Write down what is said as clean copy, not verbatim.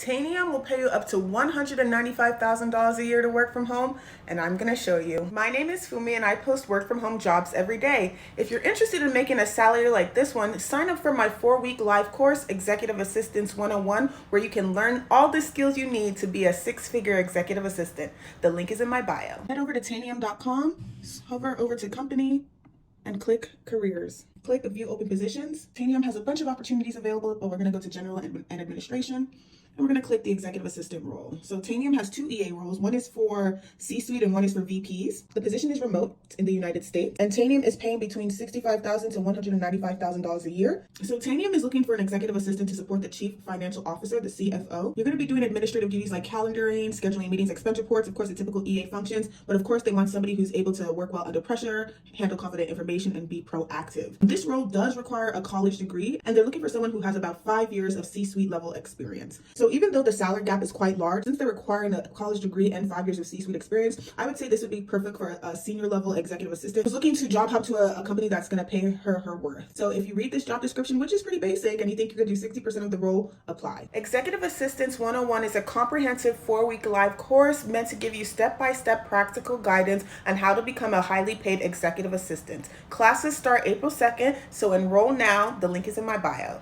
Tanium will pay you up to $195,000 a year to work from home, and I'm gonna show you. My name is Fumi and I post work from home jobs every day. If you're interested in making a salary like this one, sign up for my 4-week live course, Executive Assistance 101, where you can learn all the skills you need to be a 6-figure executive assistant. The link is in my bio. Head over to Tanium.com, hover over to company, and click careers. Click view open positions. Tanium has a bunch of opportunities available, but we're gonna go to general and administration. And we're going to click the executive assistant role. So Tanium has 2 EA roles. One is for C-suite and one is for VPs. The position is remote in the United States. And Tanium is paying between $65,000 to $195,000 a year. So Tanium is looking for an executive assistant to support the chief financial officer, the CFO. You're going to be doing administrative duties like calendaring, scheduling meetings, expense reports, of course, the typical EA functions. But of course, they want somebody who's able to work well under pressure, handle confident information, and be proactive. This role does require a college degree, and they're looking for someone who has about 5 years of C-suite level experience. So even though the salary gap is quite large, since they're requiring a college degree and 5 years of C-suite experience, I would say this would be perfect for a senior level executive assistant who's looking to job hop to a company that's going to pay her worth. So if you read this job description, which is pretty basic, and you think you could do 60% of the role, apply. Executive Assistance 101 is a comprehensive 4-week live course meant to give you step-by-step practical guidance on how to become a highly paid executive assistant. Classes start April 2nd, so enroll now. The link is in my bio.